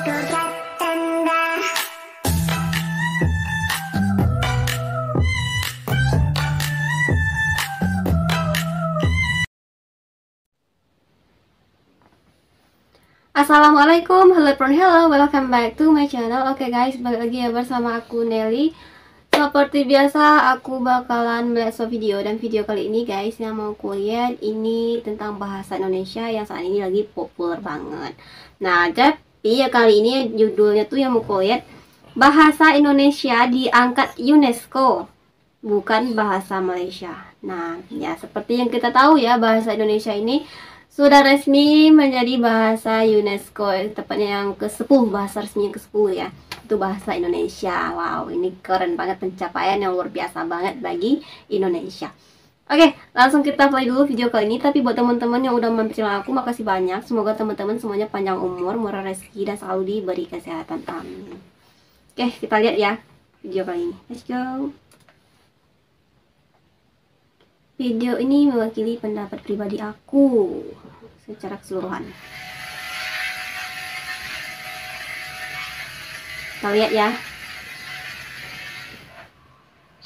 Assalamualaikum, hello, welcome back to my channel. Oke guys, balik lagi ya bersama aku Nelly. Seperti biasa, aku bakalan melihat video, dan video kali ini guys yang mau kuliah ini tentang bahasa Indonesia yang saat ini lagi populer banget. Nah, jadi ya kali ini judulnya tuh yang mau kuliah bahasa Indonesia diangkat UNESCO, bukan bahasa Malaysia. Nah, ya seperti yang kita tahu ya, bahasa Indonesia ini sudah resmi menjadi bahasa UNESCO, tepatnya yang ke-10, bahasa resmi yang ke-10 ya. Itu bahasa Indonesia. Wow, ini keren banget, pencapaian yang luar biasa banget bagi Indonesia. Oke, langsung kita play dulu video kali ini. Tapi buat teman-teman yang udah mampir channel aku, makasih banyak. Semoga teman-teman semuanya panjang umur, murah rezeki, dan selalu diberi kesehatan. Amin. Oke, kita lihat ya video kali ini. Let's go. Video ini mewakili pendapat pribadi aku secara keseluruhan. Kita lihat ya.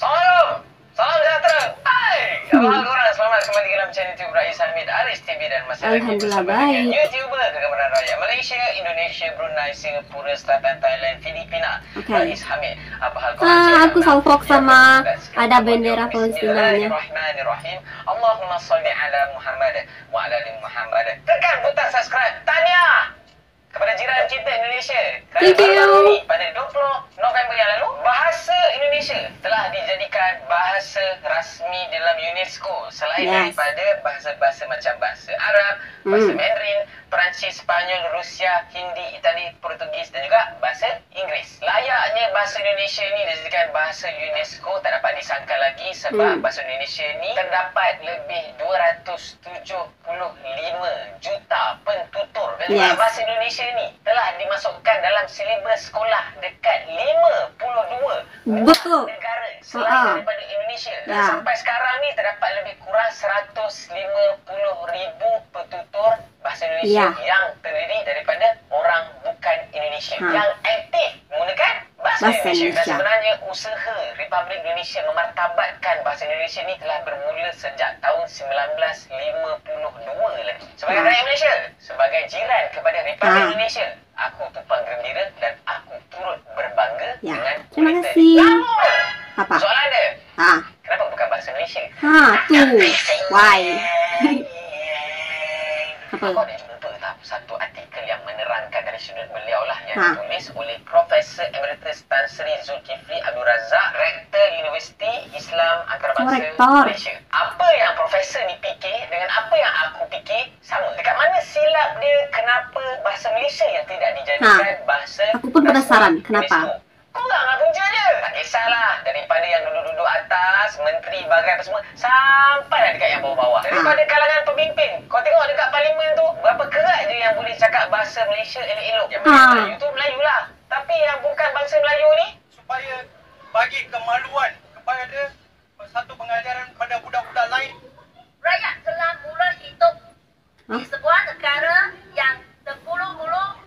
Salam sejahtera. Hai, apa korang? Selamat kembali dalam channel YouTube Rais Hamid Aris TV dan masyarakat Alhamdulillah baik. YouTuber kegemaran rakyat Malaysia, Indonesia, Brunei, Singapura, Selatan, Thailand, Filipina. Rais Hamid. Apa hal korang? Aku salfok sama ada bendera Palestinanya. Bismillahirrahmanirrahim. Allahumma salli ala Muhammad wa ala ali Muhammad. Tekan butang subscribe. Tanya kepada jiran kita Indonesia. Thank you. Pada 20 November yang lalu, bahasa Indonesia telah dijadikan bahasa rasmi dalam UNESCO selain daripada bahasa-bahasa macam bahasa Arab, bahasa Mandarin, Perancis, Spanyol, Rusia, Hindi, Itali, Portugis dan juga bahasa Inggeris. Layaknya bahasa Indonesia ini dijadikan bahasa UNESCO, tak dapat disangka lagi sebab bahasa Indonesia ini terdapat lebih 275 juta pentutur. Dan bahasa Indonesia ini telah dimasukkan dalam silibus sekolah dekat 52 negara selain daripada Indonesia. Dan sampai sekarang ni terdapat lebih kurang 150,000 petutur bahasa Indonesia yang terdiri daripada orang bukan Indonesia yang aktif menggunakan bahasa Indonesia. Dan sebenarnya usaha Republik Indonesia memartabatkan bahasa Indonesia ni telah bermula sejak tahun 1952 lagi. Sebagai rakyat Malaysia, sebagai jiran kepada Republik Indonesia, aku tumpang gembira dan aku turut berbangga dengan terima kasih. Apa? Soalan dia. Kenapa bukan bahasa Malaysia? Why? Aku ada jumpa satu artikel yang menerangkan dari sudut beliau lah, yang ditulis oleh Profesor Emeritus Tan Sri Zulkifli Abdul Razak, Rektor Universiti Islam Antarabangsa Malaysia. Apa yang Profesor ni fikir dengan apa yang aku fikir sama. Dekat mana silap dia? Kenapa bahasa Malaysia yang tidak dijadikan bahasa? Aku pun penasaran kenapa. Kurang lah punca dia. Tak kisahlah, daripada yang duduk-duduk atas, menteri, bagai apa semua, sampailah dekat yang bawah-bawah. Daripada kalangan pemimpin, kau tengok dekat parlimen tu, berapa kerat je yang boleh cakap bahasa Malaysia elok-elok. Yang Melayu tu Melayu lah. Tapi yang bukan bangsa Melayu ni, supaya bagi kemaluan kepada satu pengajaran kepada budak-budak lain. Rakyat telah mula hidup di sebuah negara yang tergulung-gulung.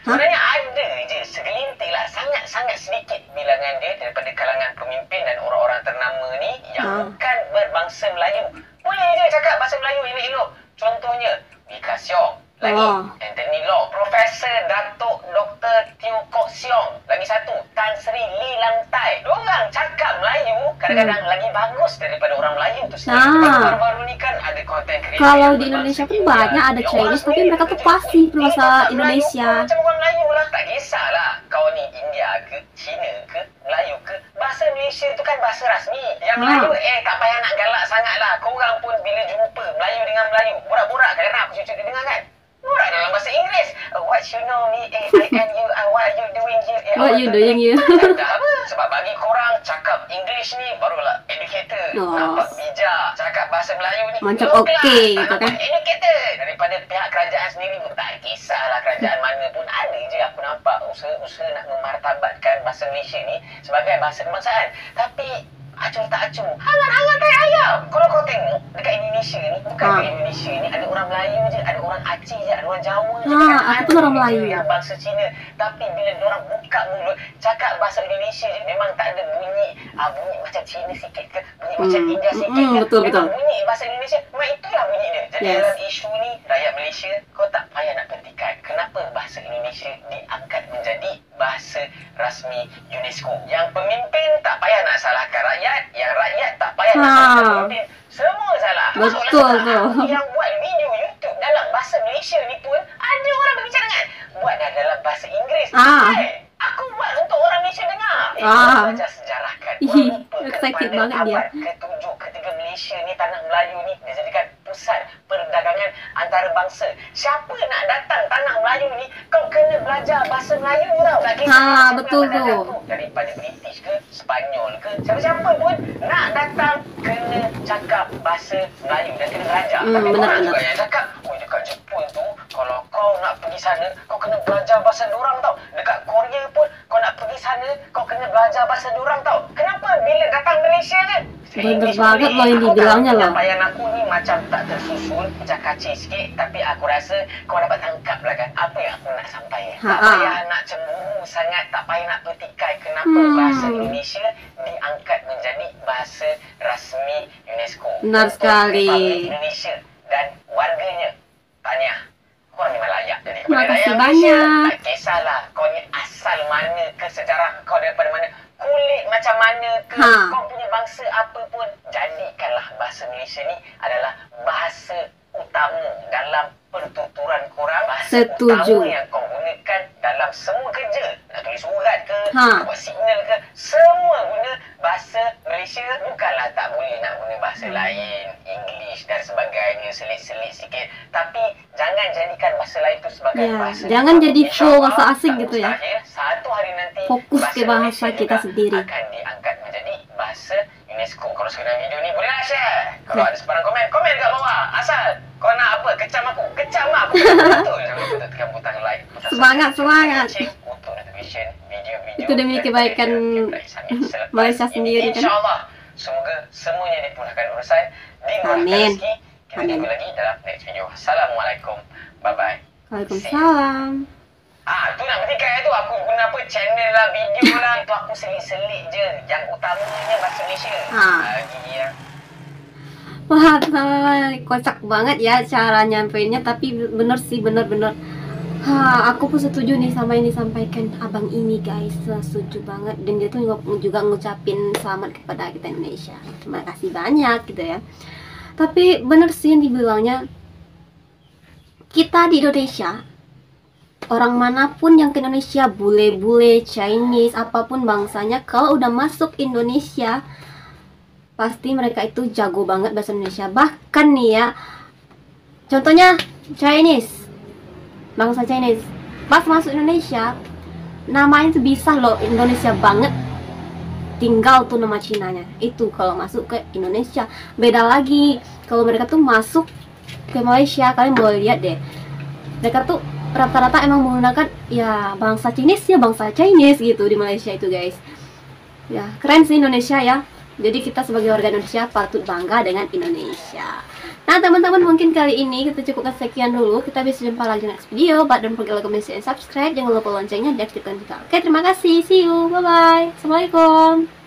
Sebenarnya ada je segelintir lah, sangat-sangat sedikit bilangan dia daripada kalangan pemimpin dan orang-orang ternama ni yang bukan berbangsa Melayu. Boleh je cakap bahasa Melayu elok-elok. Contohnya Mika Siong, lagi Anthony Law, Profesor Datuk Dr. Teo Kok Siong, lagi satu Tan Sri Lee Lam Tai. Diorang cakap Melayu kadang-kadang lagi bagus daripada orang Melayu tu sendiri. Baru-baru ni kan ada konten kreator. Kalau di Indonesia pun banyak ada Chinese, tapi mereka tuh fasih bahasa Indonesia. Macam orang Melayu lah. Tak kisahlah kau ni India ke, Cina ke, Melayu ke, bahasa Malaysia tu kan bahasa rasmi. Yang Melayu tak payah nak galak sangat lah. Korang pun bila jumpa Melayu dengan Melayu, borak-borak kadang-kadang aku cucuk dia dengar kan, borak dalam bahasa Inggeris. What you know me, I and you, what are you doing here? What you doing here? Sebab bagi korang cakap English ni barulah educator, nampak bijak. Cakap bahasa Melayu ni macam okey gitu kan. Educator. Daripada pihak kerajaan sendiri pun tak kisahlah kerajaan mana pun, ada je aku nampak usaha-usaha nak memartabatkan bahasa Malaysia ni sebagai bahasa kebangsaan. Tapi acur tak acur, hangat-hangat kayak ayam. Kalau kau tengok dekat Indonesia ni, bukan dekat Indonesia ni, ada orang Melayu je, ada orang Aceh je, ada orang Jawa je. Aku pun orang Melayu. Yang bangsa Cina. Tapi bila diorang buka mulut, cakap bahasa Indonesia je, memang tak ada bunyi macam Cina sikit ke, bunyi macam India sikit ke. Betul. Bunyi bahasa Indonesia, memang itulah bunyi dia. Jadi dalam isu ni, rakyat Malaysia, kau tak payah nak petikan. Kenapa bahasa Indonesia diangkat menjadi bahasa rasmi UNESCO? Yang pemimpin tak payah nak salahkan rakyat, yang rakyat tak payah nak salahkan pemimpin. Semua salah. Betul tu. Yang buat video YouTube dalam bahasa Malaysia ni pun ada orang berbicara dengan buat dalam bahasa Inggeris. Aku buat untuk orang Malaysia dengar. Belajar sejarah kan. Excited banget dia. Ke-7, ketika Malaysia ni, tanah Melayu ni dijadikan pusat perdagangan antarabangsa. Siapa nak datang tanah Melayu ni, kau kena belajar bahasa Melayu tau. Tak kisah betul tu. Daripada British ke, Sepanyol ke, siapa-siapa pun nak datang kena cakap bahasa Melayu dan kena belajar. Tapi orang juga yang cakap, dekat Jepun tu, kalau kau nak pergi sana, kau kena belajar bahasa dorang tau. Dekat Korea pun, kau nak pergi sana, kau kena belajar bahasa dorang tau. Kenapa bila datang Malaysia je? Bener banget loh yang dibilangnya loh. Penyampaian aku ni macam tak tersusun, macam kacir sikit. Tapi aku rasa kau dapat tangkap lah kan apa yang aku nak sampaikan. Tak payah nak cemburu sangat, tak payah nak petikai kenapa bahasa Indonesia diangkat menjadi bahasa rasmi UNESCO. Benar sekali. Republik Indonesia dan warganya. Tahniah. Kau memang layak jadi Terima kepala kasih daerah Malaysia. banyak. Tak kisahlah kau ni asal mana ke, sejarah kau daripada mana, kulit macam mana ke, kau punya bangsa apa pun, jadikanlah bahasa Malaysia ni adalah bahasa utama dalam pertuturan korang. Bahasa utama yang kau gunakan dalam semua kerja. Nak tulis surat ke, nak buat signal ke, semua guna bahasa Malaysia. Bukanlah tak boleh nak guna bahasa lain, English dan sebagainya, selit-selit sikit. Tapi jangan jadikan bahasa lain tu sebagai bahasa. Jangan jadi flow bahasa asing gitu ya. Satu hari nanti fokus ke bahasa kita sendiri. Akan diangkat menjadi bahasa UNESCO. Kalau suka dengan video ni, bolehlah share. Kalau ada sebarang komen kat bawah. Asal kau nak apa? Kecam aku. Betul. Jangan lupa tekan butang like. Semangat. Untuk notification video-video. Itu demi kebaikan Malaysia sendiri kan. InsyaAllah. Semoga semuanya dimudahkan urusan, dimurahkan rezeki. Kita tunggu lagi dalam next video. Assalamualaikum. Bye-bye. Waalaikumsalam. Tu nak petikai tu. Aku guna apa? Channel lah, video lah. Itu aku selit-selit je. Yang utamanya bahasa Malaysia. Gini ya. Wah, kocak banget ya cara nyampeinnya. Tapi bener sih, bener. Aku pun setuju nih sama yang disampaikan abang ini guys. Setuju banget. Dan dia tuh juga ngucapin selamat kepada kita Indonesia. Terima kasih banyak gitu ya. Tapi bener sih yang dibilangnya, kita di Indonesia, orang manapun yang ke Indonesia, bule-bule, Chinese, apapun bangsanya, kalau udah masuk Indonesia, pasti mereka itu jago banget bahasa Indonesia. Bahkan nih ya, contohnya Chinese, bangsa Chinese, pas masuk Indonesia, namanya tuh bisa loh Indonesia banget. Tinggal tuh nama Cinanya. Itu kalau masuk ke Indonesia. Beda lagi kalau mereka tuh masuk ke Malaysia. Kalian boleh lihat deh, mereka tuh rata-rata emang menggunakan ya bangsa Chinese gitu di Malaysia itu guys. Ya keren sih Indonesia ya. Jadi kita sebagai warga Indonesia patut bangga dengan Indonesia. Nah teman-teman, mungkin kali ini kita cukupkan sekian dulu. Kita bisa jumpa lagi next video. But don't forget like, comment, share, and subscribe. Jangan lupa loncengnya dan aktifkan juga. Oke, terima kasih. See you. Bye bye. Assalamualaikum.